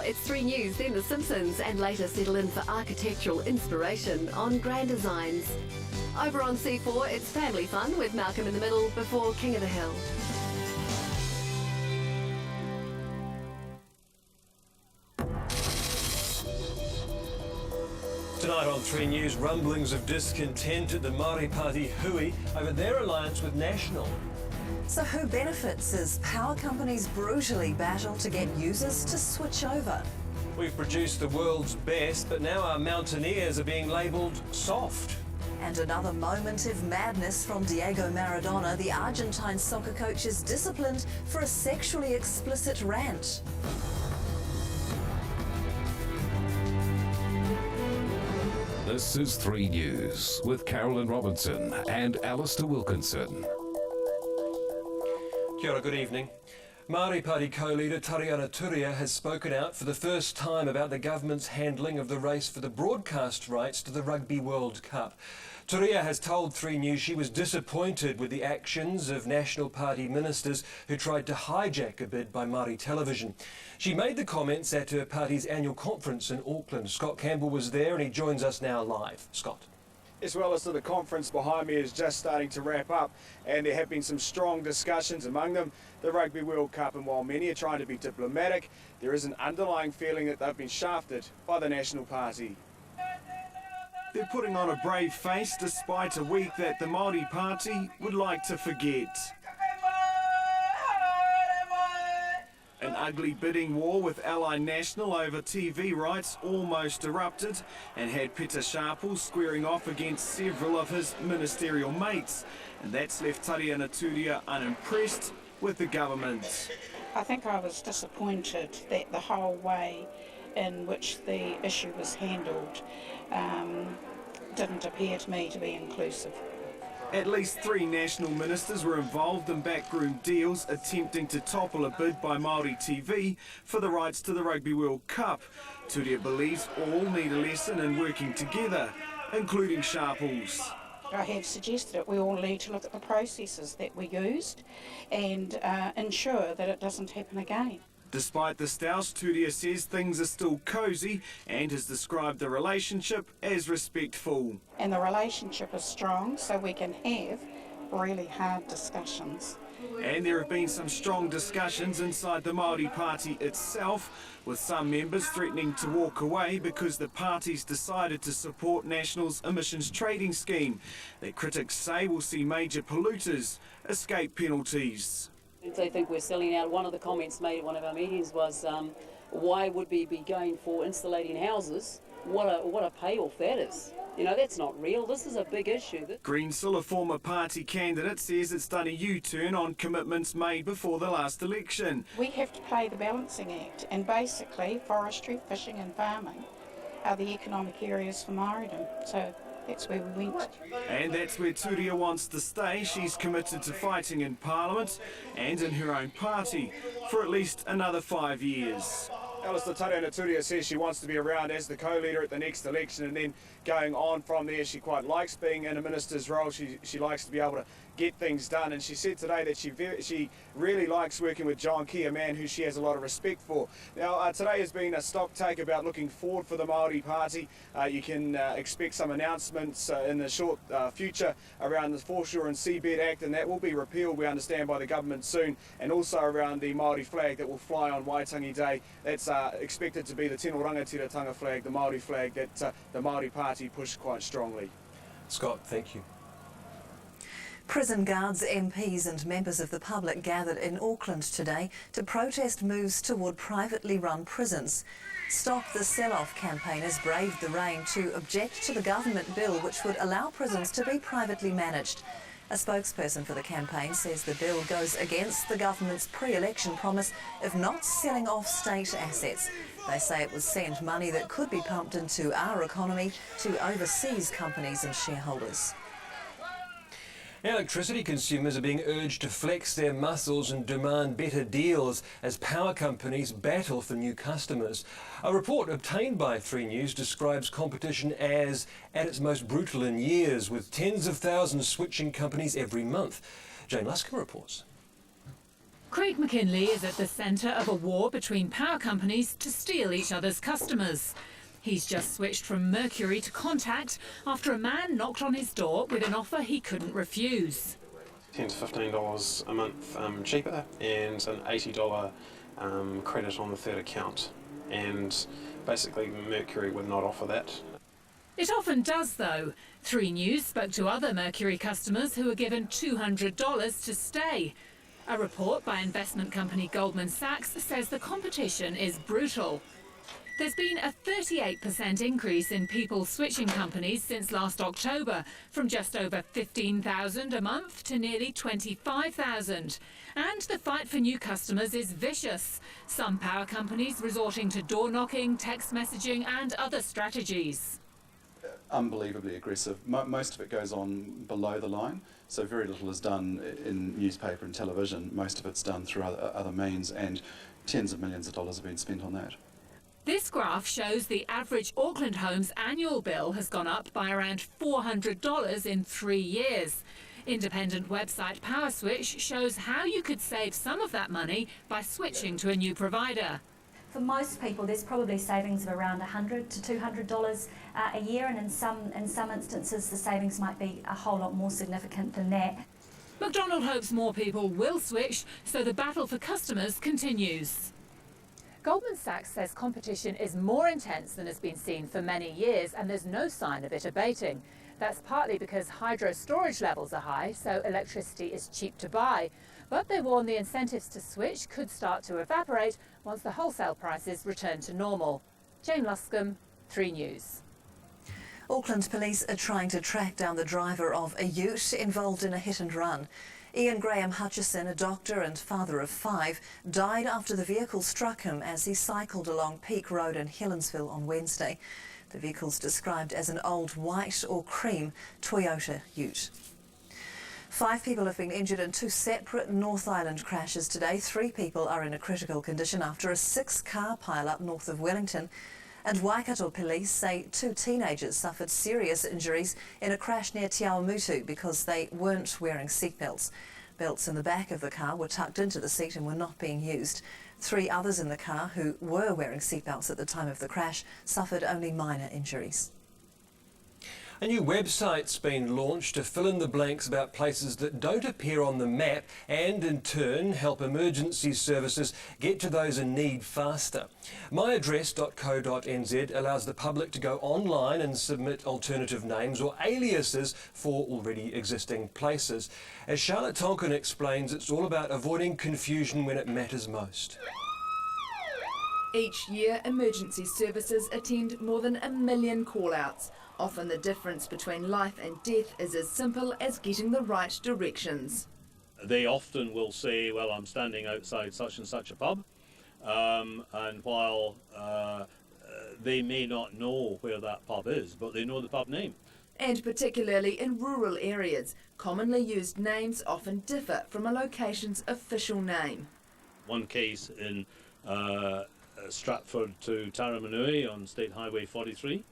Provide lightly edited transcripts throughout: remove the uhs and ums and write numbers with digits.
it's 3 News, then The Simpsons, and later settle in for architectural inspiration on Grand Designs. Over on C4, it's family fun with Malcolm in the Middle before King of the Hill. Tonight on 3 News, rumblings of discontent at the Māori Party Hui over their alliance with National. So who benefits as power companies brutally battle to get users to switch over? We've produced the world's best, but now our mountaineers are being labelled soft. And another moment of madness from Diego Maradona. The Argentine soccer coach is disciplined for a sexually explicit rant. This is 3 News with Carolyn Robinson and Alistair Wilkinson. Kia ora, good evening. Māori Party co-leader Tariana Turia has spoken out for the first time about the government's handling of the race for the broadcast rights to the Rugby World Cup. Turia has told 3 News she was disappointed with the actions of National Party ministers who tried to hijack a bid by Māori television. She made the comments at her party's annual conference in Auckland. Scott Campbell was there and he joins us now live. Scott. As well as the conference behind me is just starting to wrap up, and there have been some strong discussions, among them the Rugby World Cup, and while many are trying to be diplomatic, there is an underlying feeling that they've been shafted by the National Party. They're putting on a brave face despite a week that the Māori Party would like to forget. An ugly bidding war with Ally National over TV rights almost erupted and had Peter Sharples squaring off against several of his ministerial mates, and that's left Tariana Turia unimpressed with the government. I think I was disappointed that the whole way in which the issue was handled didn't appear to me to be inclusive. At least 3 national ministers were involved in backroom deals attempting to topple a bid by Māori TV for the rights to the Rugby World Cup. Turia believes all need a lesson in working together, including Sharples. I have suggested that we all need to look at the processes that we used and ensure that it doesn't happen again. Despite the stouse, Turia says things are still cosy and has described the relationship as respectful. And the relationship is strong, so we can have really hard discussions. And there have been some strong discussions inside the Māori Party itself, with some members threatening to walk away because the party's decided to support National's emissions trading scheme that critics say will see major polluters escape penalties. They think we're selling out. One of the comments made at one of our meetings was, why would we be going for insulating houses? What a payoff that is. You know, that's not real. This is a big issue. Greensill, a former party candidate, says it's done a U-turn on commitments made before the last election. We have to play the balancing act, and basically forestry, fishing and farming are the economic areas for Māoridom. So that's where we went. And that's where Turia wants to stay. She's committed to fighting in Parliament and in her own party for at least another 5 years. Alistair, Tariana Turia says she wants to be around as the co-leader at the next election, and then going on from there, she quite likes being in a minister's role. She likes to be able to get things done, and she said today that she really likes working with John Key, a man who she has a lot of respect for. Now, today has been a stock take about looking forward for the Māori Party. You can expect some announcements in the short future around the Foreshore and Seabed Act, and that will be repealed, we understand, by the government soon, and also around the Māori flag that will fly on Waitangi Day. That's expected to be the Tino Rangatiratanga flag, the Māori flag that the Māori Party pushed quite strongly. Scott, thank you. Prison guards, MPs and members of the public gathered in Auckland today to protest moves toward privately run prisons. Stop the Sell-Off campaign has braved the rain to object to the government bill which would allow prisons to be privately managed. A spokesperson for the campaign says the bill goes against the government's pre-election promise of not selling off state assets. They say it would send money that could be pumped into our economy to overseas companies and shareholders. Electricity consumers are being urged to flex their muscles and demand better deals as power companies battle for new customers. A report obtained by 3 News describes competition as at its most brutal in years, with tens of thousands switching companies every month. Jane Luscombe reports. Craig McKinley is at the centre of a war between power companies to steal each other's customers. He's just switched from Mercury to Contact after a man knocked on his door with an offer he couldn't refuse. $10 to $15 a month cheaper and an $80 credit on the third account. And basically Mercury would not offer that. It often does, though. 3 News spoke to other Mercury customers who were given $200 to stay. A report by investment company Goldman Sachs says the competition is brutal. There's been a 38% increase in people switching companies since last October, from just over 15,000 a month to nearly 25,000. And the fight for new customers is vicious. Some power companies resorting to door knocking, text messaging and other strategies. Unbelievably aggressive. Most of it goes on below the line, so very little is done in newspaper and television. Most of it's done through other means, and tens of millions of dollars have been spent on that. This graph shows the average Auckland home's annual bill has gone up by around $400 in 3 years. Independent website PowerSwitch shows how you could save some of that money by switching to a new provider. For most people, there's probably savings of around $100 to $200 a year, and in some instances the savings might be a whole lot more significant than that. McDonald hopes more people will switch, so the battle for customers continues. Goldman Sachs says competition is more intense than has been seen for many years, and there's no sign of it abating. That's partly because hydro storage levels are high, so electricity is cheap to buy. But they warn the incentives to switch could start to evaporate once the wholesale prices return to normal. Jane Luscombe, 3 News. Auckland police are trying to track down the driver of a ute involved in a hit and run. Ian Graham Hutchison, a doctor and father of 5, died after the vehicle struck him as he cycled along Peak Road in Helensville on Wednesday. The vehicle's described as an old white or cream Toyota ute. 5 people have been injured in 2 separate North Island crashes today. 3 people are in a critical condition after a 6-car pile-up north of Wellington. And Waikato police say 2 teenagers suffered serious injuries in a crash near Te Awamutu because they weren't wearing seatbelts. Belts in the back of the car were tucked into the seat and were not being used. 3 others in the car who were wearing seatbelts at the time of the crash suffered only minor injuries. A new website's been launched to fill in the blanks about places that don't appear on the map and, in turn, help emergency services get to those in need faster. myaddress.co.nz allows the public to go online and submit alternative names or aliases for already existing places. As Charlotte Tonkin explains, it's all about avoiding confusion when it matters most. Each year, emergency services attend more than 1 million call-outs. Often the difference between life and death is as simple as getting the right directions. They often will say, well, I'm standing outside such and such a pub, and while they may not know where that pub is, but they know the pub name. And particularly in rural areas, commonly used names often differ from a location's official name. One case in Stratford to Taramanui on State Highway 43,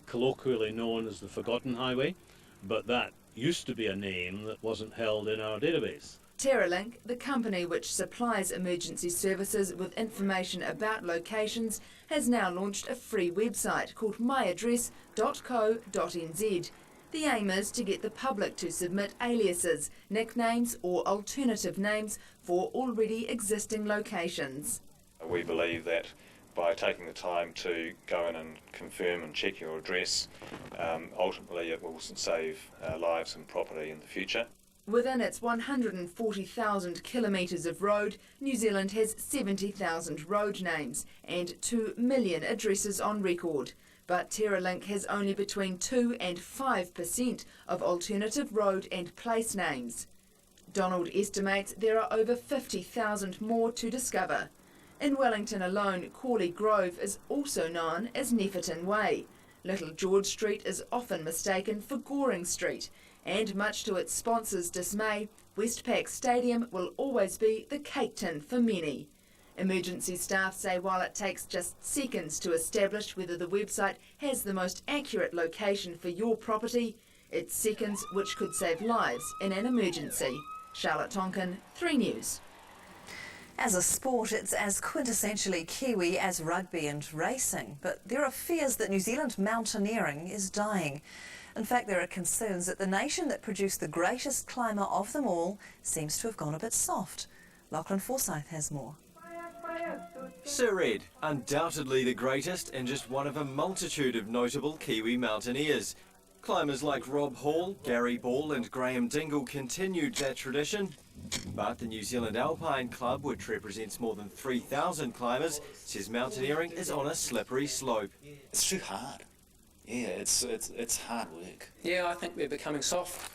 colloquially known as the Forgotten Highway, but that used to be a name that wasn't held in our database. TerraLink, the company which supplies emergency services with information about locations, has now launched a free website called myaddress.co.nz. The aim is to get the public to submit aliases, nicknames or alternative names for already existing locations. We believe that by taking the time to go in and confirm and check your address, ultimately it will save lives and property in the future. Within its 140,000 kilometres of road, New Zealand has 70,000 road names and 2 million addresses on record. But TerraLink has only between 2 and 5% of alternative road and place names. Donald estimates there are over 50,000 more to discover. In Wellington alone, Corley Grove is also known as Neferton Way. Little George Street is often mistaken for Goring Street, and much to its sponsors' dismay, Westpac Stadium will always be the cake tin for many. Emergency staff say while it takes just seconds to establish whether the website has the most accurate location for your property, it's seconds which could save lives in an emergency. Charlotte Tonkin, 3 News. As a sport, it's as quintessentially Kiwi as rugby and racing, but there are fears that New Zealand mountaineering is dying. In fact, there are concerns that the nation that produced the greatest climber of them all seems to have gone a bit soft. Lachlan Forsyth has more. Sir Ed, undoubtedly the greatest and just one of a multitude of notable Kiwi mountaineers. Climbers like Rob Hall, Gary Ball and Graham Dingle continued that tradition. But the New Zealand Alpine Club, which represents more than 3,000 climbers, says mountaineering is on a slippery slope. It's too hard. Yeah, it's hard work. Yeah, I think we're becoming soft.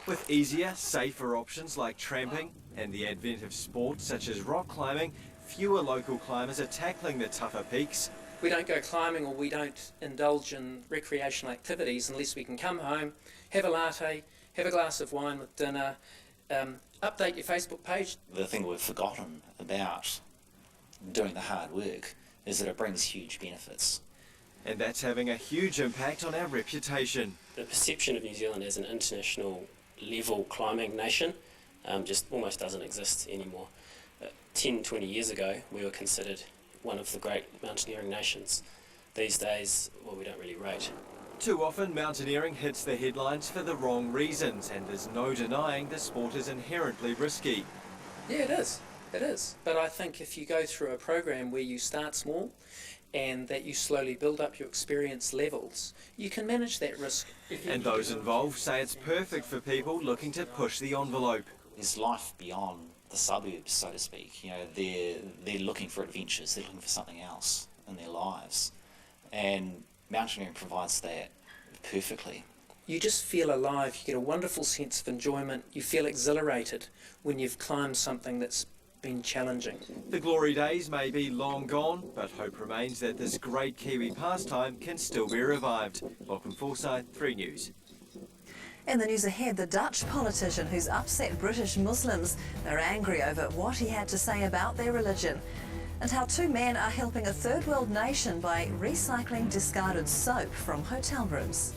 With easier, safer options like tramping and the advent of sports such as rock climbing, fewer local climbers are tackling the tougher peaks. We don't go climbing, or we don't indulge in recreational activities unless we can come home, have a latte, have a glass of wine with dinner, update your Facebook page. The thing we've forgotten about doing the hard work is that it brings huge benefits. And that's having a huge impact on our reputation. The perception of New Zealand as an international level climbing nation just almost doesn't exist anymore. 10, 20 years ago, we were considered one of the great mountaineering nations. These days, well, we don't really rate. Too often, mountaineering hits the headlines for the wrong reasons, and there's no denying the sport is inherently risky. Yeah, it is. It is. But I think if you go through a program where you start small and that you slowly build up your experience levels, you can manage that risk. And those involved say it's perfect for people looking to push the envelope. There's life beyond the suburbs, so to speak. You know, they're looking for adventures, they're looking for something else in their lives. And mountaineering provides that perfectly. You just feel alive, you get a wonderful sense of enjoyment, you feel exhilarated when you've climbed something that's been challenging. The glory days may be long gone, but hope remains that this great Kiwi pastime can still be revived. Lachlan Forsyth, 3 News. In the news ahead, the Dutch politician who's upset British Muslims. They're angry over what he had to say about their religion. And how 2 men are helping a third world nation by recycling discarded soap from hotel rooms.